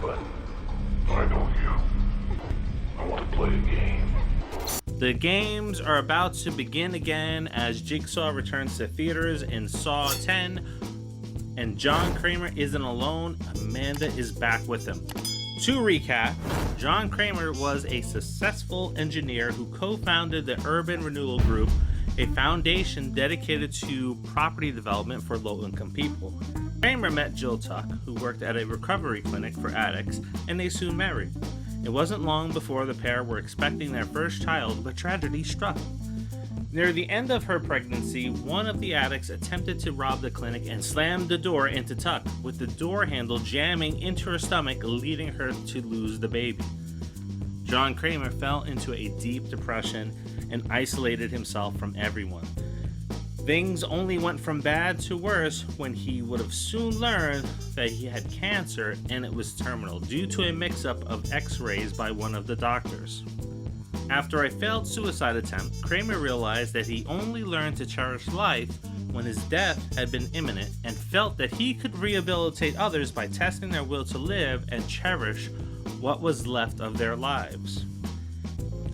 But I know you. I want to play a game. The games are about to begin again as Jigsaw returns to theaters in Saw 10, and John Kramer isn't alone. Amanda is back with him. To recap, John Kramer was a successful engineer who co-founded the Urban Renewal Group, a foundation dedicated to property development for low-income people. Kramer met Jill Tuck, who worked at a recovery clinic for addicts, and they soon married. It wasn't long before the pair were expecting their first child, but tragedy struck. Near the end of her pregnancy, one of the addicts attempted to rob the clinic and slammed the door into Tuck, with the door handle jamming into her stomach, leading her to lose the baby. John Kramer fell into a deep depression and isolated himself from everyone. Things only went from bad to worse when he would have soon learned that he had cancer and it was terminal due to a mix-up of x-rays by one of the doctors. After a failed suicide attempt, Kramer realized that he only learned to cherish life when his death had been imminent and felt that he could rehabilitate others by testing their will to live and cherish what was left of their lives.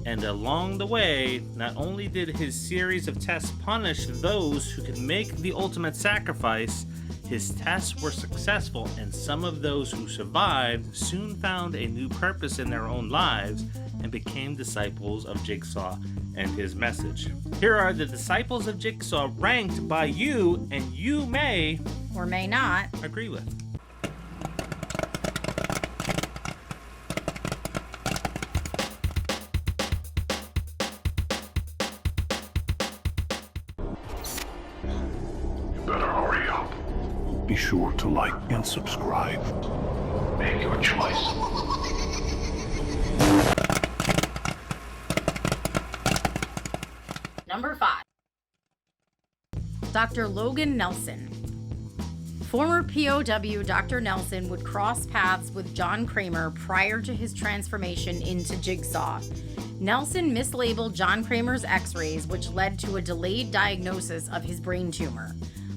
And along the way, not only did his series of tests punish those who could make the ultimate sacrifice, his tests were successful, and some of those who survived soon found a new purpose in their own lives and became disciples of Jigsaw and his message. Here are the disciples of Jigsaw ranked by you, and you may or may not agree with. Better hurry up. Be sure to like and subscribe. Make your choice. Number 5. Dr. Logan Nelson. Former POW Dr. Nelson would cross paths with John Kramer prior to his transformation into Jigsaw. Nelson mislabeled John Kramer's x-rays, which led to a delayed diagnosis of his brain tumor.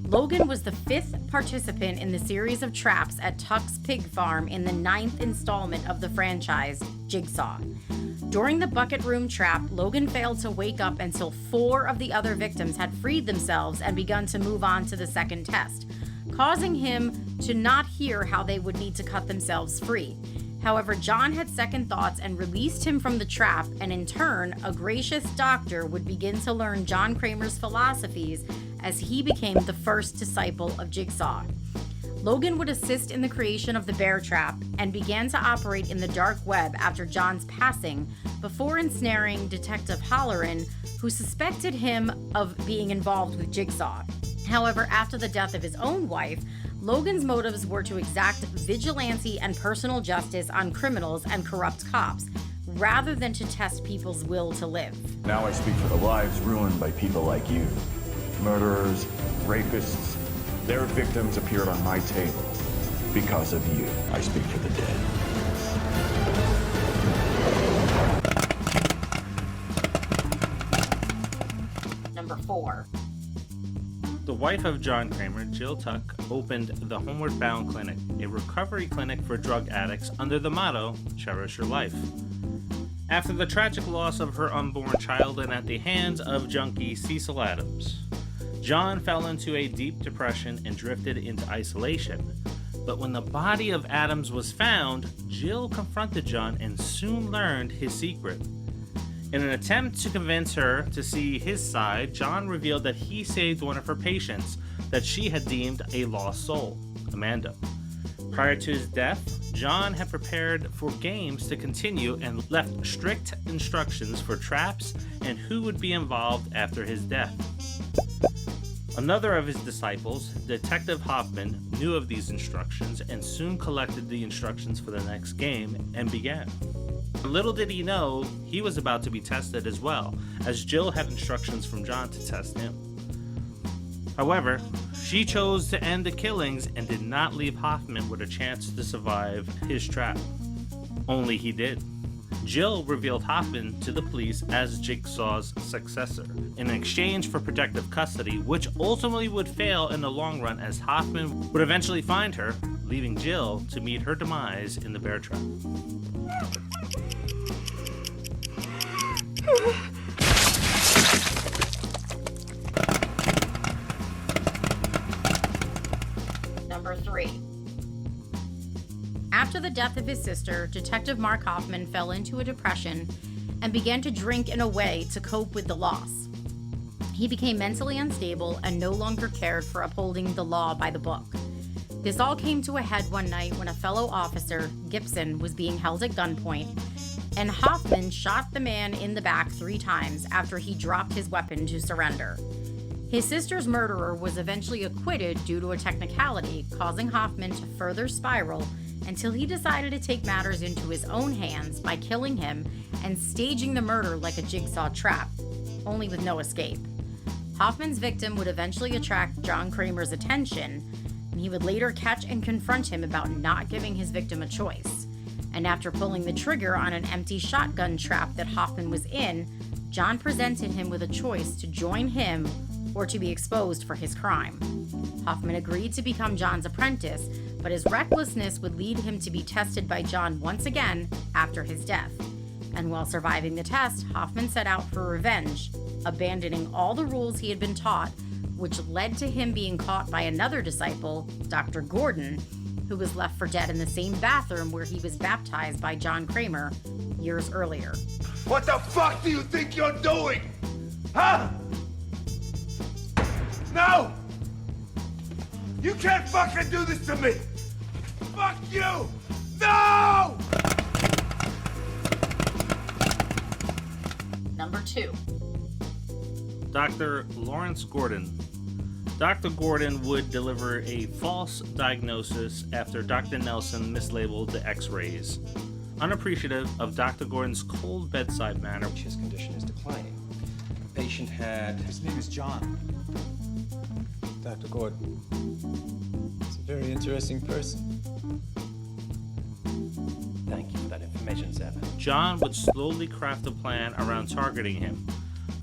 Logan was the 5th participant in the series of traps at Tuck's Pig Farm in the 9th installment of the franchise, Jigsaw. During the bucket room trap, Logan failed to wake up until 4 of the other victims had freed themselves and begun to move on to the second test, causing him to not hear how they would need to cut themselves free. However, John had second thoughts and released him from the trap, and in turn, a gracious doctor would begin to learn John Kramer's philosophies as he became the first disciple of Jigsaw. Logan would assist in the creation of the bear trap and began to operate in the dark web after John's passing, before ensnaring Detective Halloran, who suspected him of being involved with Jigsaw. However, after the death of his own wife, Logan's motives were to exact vigilante and personal justice on criminals and corrupt cops, rather than to test people's will to live. Now I speak for the lives ruined by people like you. Murderers, rapists, their victims appeared on my table. Because of you, I speak for the dead. Number 4. The wife of John Kramer, Jill Tuck, opened the Homeward Bound Clinic, a recovery clinic for drug addicts under the motto, Cherish Your Life. After the tragic loss of her unborn child and at the hands of junkie Cecil Adams, John fell into a deep depression and drifted into isolation. But when the body of Adams was found, Jill confronted John and soon learned his secret. In an attempt to convince her to see his side, John revealed that he saved one of her patients that she had deemed a lost soul, Amanda. Prior to his death, John had prepared for games to continue and left strict instructions for traps and who would be involved after his death. Another of his disciples, Detective Hoffman, knew of these instructions and soon collected the instructions for the next game and began. Little did he know, he was about to be tested as well, as Jill had instructions from John to test him. However, she chose to end the killings and did not leave Hoffman with a chance to survive his trap. Only he did. Jill revealed Hoffman to the police as Jigsaw's successor, in exchange for protective custody, which ultimately would fail in the long run as Hoffman would eventually find her, leaving Jill to meet her demise in the bear trap. Number 3. After the death of his sister, Detective Mark Hoffman fell into a depression and began to drink in a way to cope with the loss. He became mentally unstable and no longer cared for upholding the law by the book. This all came to a head one night when a fellow officer, Gibson, was being held at gunpoint, and Hoffman shot the man in the back 3 times after he dropped his weapon to surrender. His sister's murderer was eventually acquitted due to a technicality, causing Hoffman to further spiral until he decided to take matters into his own hands by killing him and staging the murder like a jigsaw trap, only with no escape. Hoffman's victim would eventually attract John Kramer's attention, and he would later catch and confront him about not giving his victim a choice. And after pulling the trigger on an empty shotgun trap that Hoffman was in, John presented him with a choice to join him or to be exposed for his crime. Hoffman agreed to become John's apprentice, but his recklessness would lead him to be tested by John once again after his death. And while surviving the test, Hoffman set out for revenge, abandoning all the rules he had been taught, which led to him being caught by another disciple, Dr. Gordon, who was left for dead in the same bathroom where he was baptized by John Kramer years earlier. What the fuck do you think you're doing? Huh? No! You can't fucking do this to me! Fuck you! No! Number 2. Dr. Lawrence Gordon. Dr. Gordon would deliver a false diagnosis after Dr. Nelson mislabeled the x-rays. Unappreciative of Dr. Gordon's cold bedside manner, His condition is declining. The patient had... His name is John. Dr. Gordon. He's a very interesting person. Thank you for that information, Zeb. John would slowly craft a plan around targeting him.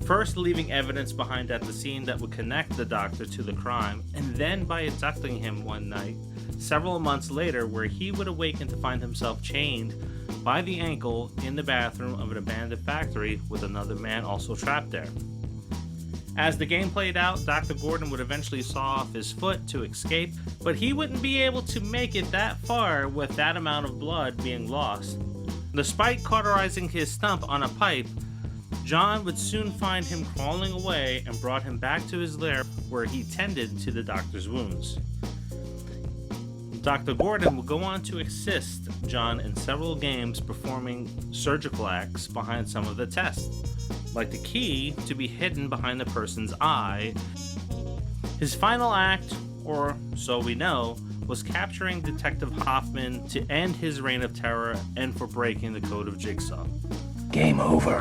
First leaving evidence behind at the scene that would connect the doctor to the crime, and then by abducting him one night, several months later, where he would awaken to find himself chained by the ankle in the bathroom of an abandoned factory with another man also trapped there. As the game played out, Dr. Gordon would eventually saw off his foot to escape, but he wouldn't be able to make it that far with that amount of blood being lost. Despite cauterizing his stump on a pipe, John would soon find him crawling away and brought him back to his lair where he tended to the doctor's wounds. Dr. Gordon would go on to assist John in several games performing surgical acts behind some of the tests, like the key to be hidden behind the person's eye. His final act, or so we know, was capturing Detective Hoffman to end his reign of terror and for breaking the code of Jigsaw. Game over.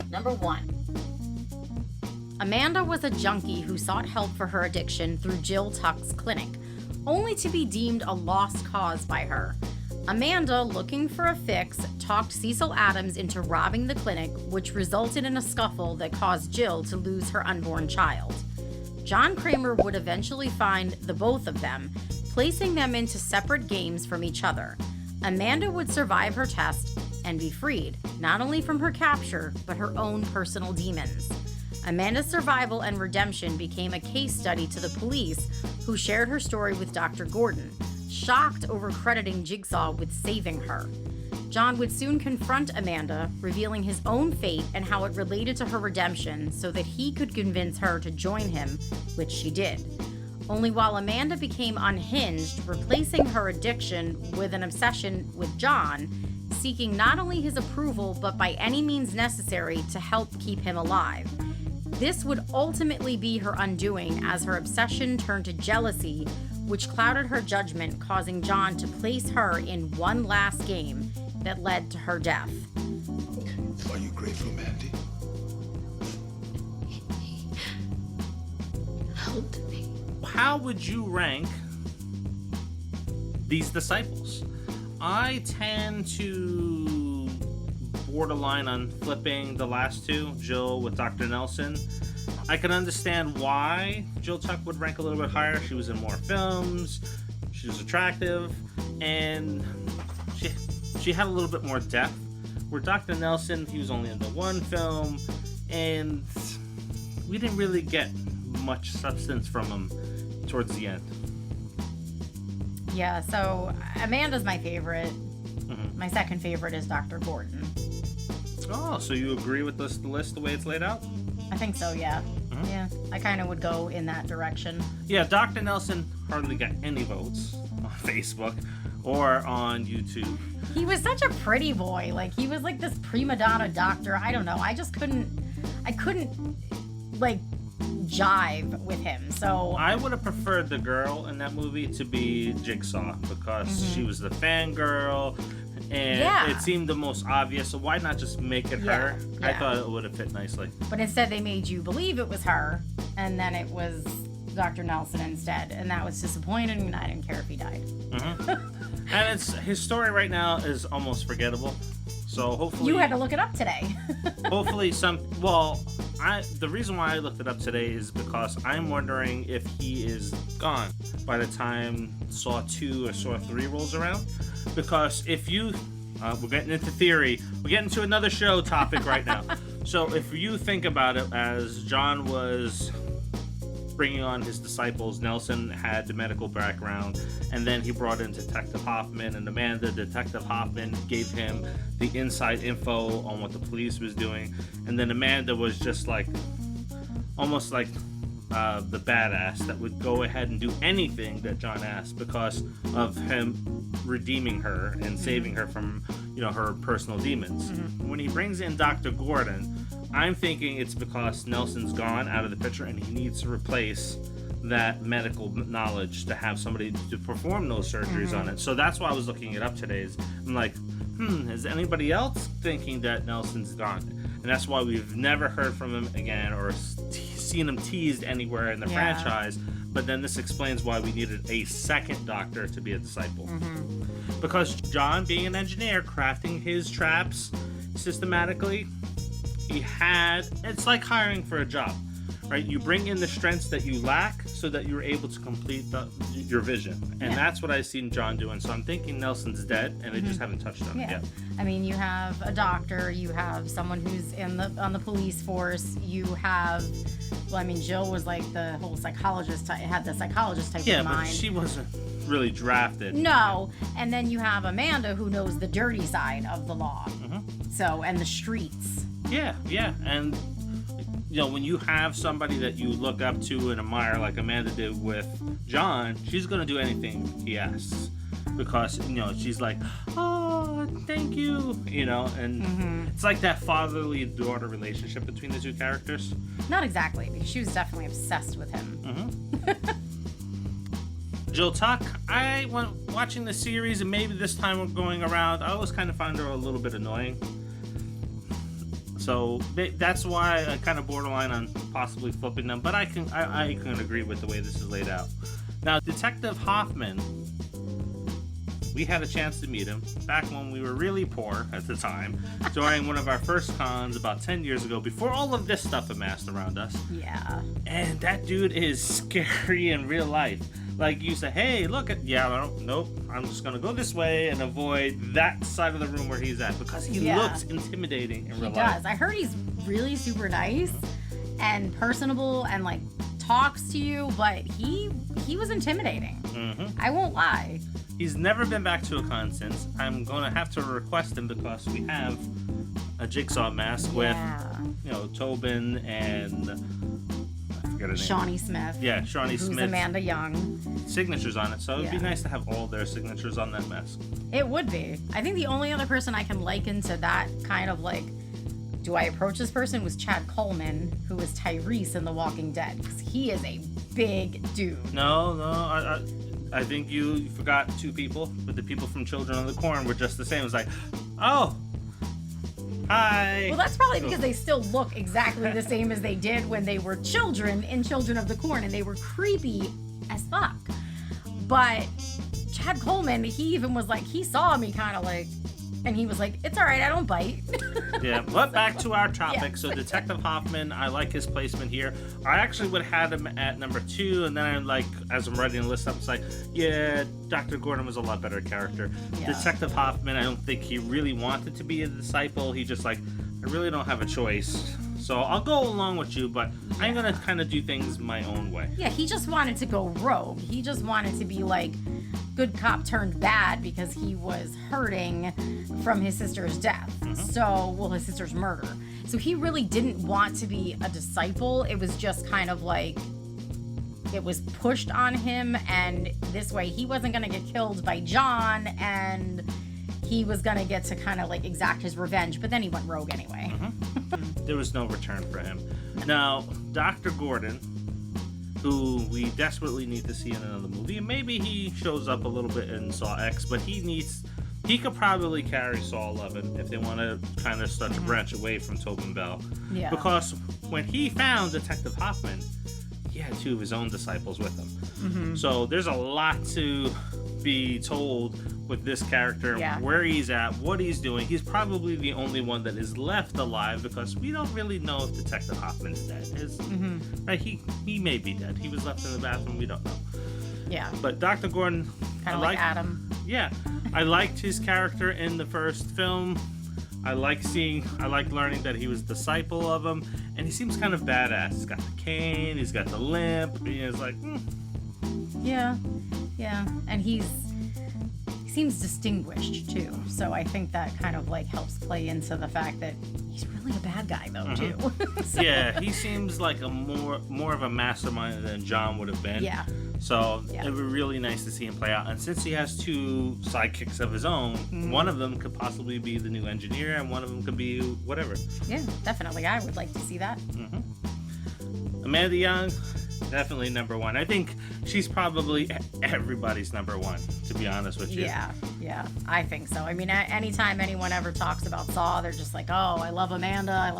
Number 1. Amanda was a junkie who sought help for her addiction through Jill Tuck's clinic, only to be deemed a lost cause by her. Amanda, looking for a fix, talked Cecil Adams into robbing the clinic, which resulted in a scuffle that caused Jill to lose her unborn child. John Kramer would eventually find the both of them, placing them into separate games from each other. Amanda would survive her test and be freed, not only from her capture, but her own personal demons. Amanda's survival and redemption became a case study to the police, who shared her story with Dr. Gordon, shocked over crediting Jigsaw with saving her. John would soon confront Amanda, revealing his own fate and how it related to her redemption so that he could convince her to join him, which she did. Only while Amanda became unhinged, replacing her addiction with an obsession with John, seeking not only his approval but by any means necessary to help keep him alive. This would ultimately be her undoing as her obsession turned to jealousy, which clouded her judgment, causing John to place her in one last game that led to her death. Are you grateful, Mandy? He helped me. How would you rank these disciples? I tend to borderline on flipping the last two, Jill with Dr. Nelson. I can understand why Jill Tuck would rank a little bit higher. She was in more films, she was attractive, and she had a little bit more depth. Where Dr. Nelson, he was only in the one film, and we didn't really get much substance from him towards the end. Yeah, so Amanda's my favorite. Mm-hmm. My second favorite is Dr. Gordon. Oh, so you agree with the list the way it's laid out? I think so, yeah. Mm-hmm. Yeah, I kind of would go in that direction. Yeah, Dr. Nelson hardly got any votes on Facebook or on YouTube. He was such a pretty boy. Like, he was like this prima donna doctor. I don't know. I couldn't like jive with him. So I would have preferred the girl in that movie to be Jigsaw because she was the fangirl and it seemed the most obvious. So why not just make it her? Yeah. I thought it would have fit nicely. But instead they made you believe it was her, and then it was Dr. Nelson instead, and that was disappointing, and I didn't care if he died. And his story right now is almost forgettable. So hopefully You had to look it up today. hopefully the reason why I looked it up today is because I'm wondering if he is gone by the time Saw 2 or Saw 3 rolls around. Because if you we're getting into theory, we're getting to another show topic right now. So if you think about it, as John was bringing on his disciples, Nelson had the medical background, and then he brought in Detective Hoffman and Amanda. Detective Hoffman gave him the inside info on what the police was doing, and then Amanda was just like almost like the badass that would go ahead and do anything that John asked because of him redeeming her and saving her from, her personal demons. When he brings in Dr. Gordon, I'm thinking it's because Nelson's gone out of the picture and he needs to replace that medical knowledge to have somebody to perform those surgeries on it. So that's why I was looking it up today. I'm like, is anybody else thinking that Nelson's gone? And that's why we've never heard from him again or seen him teased anywhere in the franchise. But then this explains why we needed a second doctor to be a disciple. Because John, being an engineer, crafting his traps systematically, it's like hiring for a job, right? You bring in the strengths that you lack so that you're able to complete your vision. And that's what I've seen John doing. So I'm thinking Nelson's dead and they just haven't touched on it yet. I mean, you have a doctor, you have someone who's on the police force, you have, Jill was like the whole psychologist, had the psychologist type of mind. Yeah, but she wasn't really drafted. No, and then you have Amanda who knows the dirty side of the law. So, and the streets. Yeah, and when you have somebody that you look up to and admire like Amanda did with John, she's gonna do anything he asks because she's like, oh, thank you, and it's like that fatherly daughter relationship between the two characters. Not exactly, because she was definitely obsessed with him. Jill Tuck, I went watching the series, and maybe this time we're going around, I always kind of found her a little bit annoying. So that's why I kind of borderline on possibly flipping them, but I can agree with the way this is laid out. Now, Detective Hoffman, we had a chance to meet him back when we were really poor at the time, during one of our first cons about 10 years ago, before all of this stuff amassed around us. Yeah. And that dude is scary in real life. Like, you say, hey, look at, nope, I'm just going to go this way and avoid that side of the room where he's at because he looks intimidating in real life. He does. I heard he's really super nice and personable and, talks to you, but he was intimidating. I won't lie. He's never been back to a con since. I'm going to have to request him because we have a Jigsaw mask with, Tobin and... Shawnee Smith. Yeah, Shawnee Smith. Who's Amanda Young. Signatures on it, so it'd be nice to have all their signatures on that mask. It would be. I think the only other person I can liken to that kind of do I approach this person was Chad Coleman, who was Tyrese in The Walking Dead, because he is a big dude. No, I think you forgot two people, but the people from Children of the Corn were just the same. It was like, oh, hi. Well, that's probably because they still look exactly the same as they did when they were children in Children of the Corn, and they were creepy as fuck. But Chad Coleman, he even was he saw me kind of And he was like, it's all right, I don't bite. Yeah, but back to our topic. Yeah. So Detective Hoffman, I like his placement here. I actually would have had him at number 2, and then I'm like, as I'm writing the list up, it's like, yeah, Dr. Gordon was a lot better character. Yeah. Detective Hoffman, I don't think he really wanted to be a disciple. He just like, I really don't have a choice. So I'll go along with you, but I'm going to kind of do things my own way. Yeah, he just wanted to go rogue. He just wanted to be like good cop turned bad because he was hurting from his sister's death. His sister's murder. So he really didn't want to be a disciple. It was just kind of like it was pushed on him, and this way he wasn't going to get killed by John, and he was going to get to kind of like exact his revenge, but then he went rogue anyway. There was no return for him. Now, Dr. Gordon, who we desperately need to see in another movie, and maybe he shows up a little bit in Saw X, but he could probably carry Saw 11 if they want to kind of start to branch away from Tobin Bell. Yeah. Because when he found Detective Hoffman, he had 2 of his own disciples with him. So there's a lot to be told with this character, where he's at, what he's doing. He's probably the only one that is left alive because we don't really know if Detective Hoffman's dead. Right? He may be dead. He was left in the bathroom. We don't know. Yeah. But Dr. Gordon, Kind of like Adam. Yeah, I liked his character in the first film. I like learning that he was a disciple of him, and he seems kind of badass. He's got the cane, he's got the limp. He's like, Yeah, and he seems distinguished too. So I think that kind of like helps play into the fact that he's really a bad guy though too. So, yeah, he seems like a more of a mastermind than John would have been. Yeah. So it would be really nice to see him play out. And since he has 2 sidekicks of his own, one of them could possibly be the new engineer, and one of them could be whatever. Yeah, definitely. I would like to see that. Amanda Young, definitely number 1. I think she's probably everybody's number 1, to be honest with you. Yeah, I think so. I mean, anytime anyone ever talks about Saw, they're just like, oh, I love Amanda.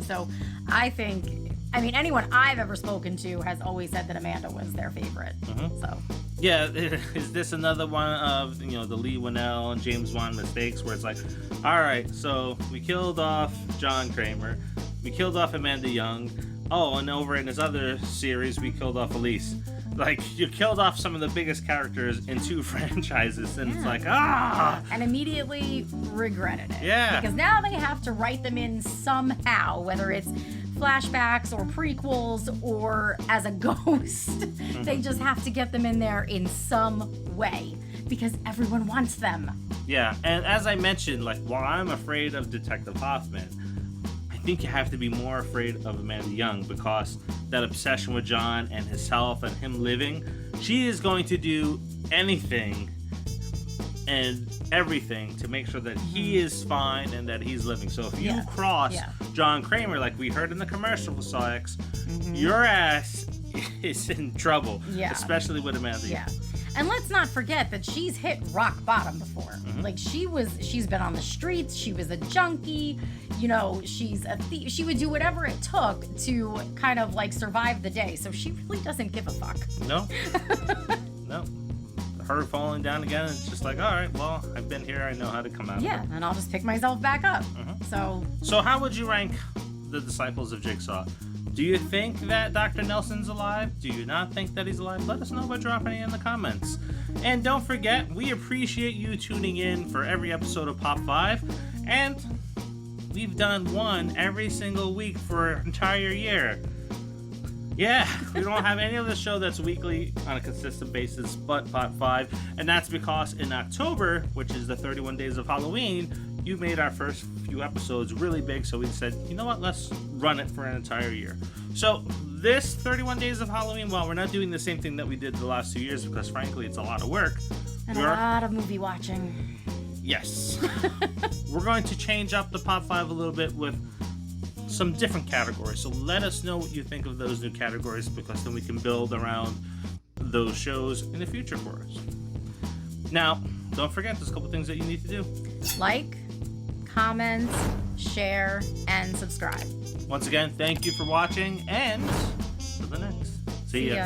So I think, anyone I've ever spoken to has always said that Amanda was their favorite. So. Yeah, is this another one of, the Lee Winnell and James Wan mistakes where it's like, all right, so we killed off John Kramer, we killed off Amanda Young, and over in this other series, we killed off Elise. Like, you killed off some of the biggest characters in 2 franchises, and it's like, And immediately regretted it. Yeah. Because now they have to write them in somehow, whether it's flashbacks or prequels or as a ghost. They just have to get them in there in some way because everyone wants them. Yeah, and as I mentioned, like, while I'm afraid of Detective Hoffman, I think you have to be more afraid of Amanda Young because that obsession with John and his health and him living, she is going to do anything and everything to make sure that he is fine and that he's living. So if you cross John Kramer, like we heard in the commercial for Saw X, your ass is in trouble, especially with Amanda Young. And let's not forget that she's hit rock bottom before. Like she's been on the streets. She was a junkie. She's a thief. She would do whatever it took to kind of like survive the day. So she really doesn't give a fuck. No. Her falling down again, it's just like, all right, well, I've been here. I know how to come out. Yeah, and I'll just pick myself back up. So how would you rank the disciples of Jigsaw? Do you think that Dr. Nelson's alive? Do you not think that he's alive? Let us know by dropping it in the comments. And don't forget, we appreciate you tuning in for every episode of Pop 5. And we've done one every single week for an entire year. Yeah, we don't have any other show that's weekly on a consistent basis but Pop 5. And that's because in October, which is the 31 days of Halloween, you made our first few episodes really big, so we said, you know what, let's run it for an entire year. So this 31 days of Halloween, while we're not doing the same thing that we did the last 2 years, because frankly it's a lot of work. And a lot of movie watching. Yes. We're going to change up the Pop 5 a little bit with some different categories. So let us know what you think of those new categories, because then we can build around those shows in the future for us. Now, don't forget, there's a couple things that you need to do. Like, comment, share, and subscribe. Once again, thank you for watching, and to the next. See ya.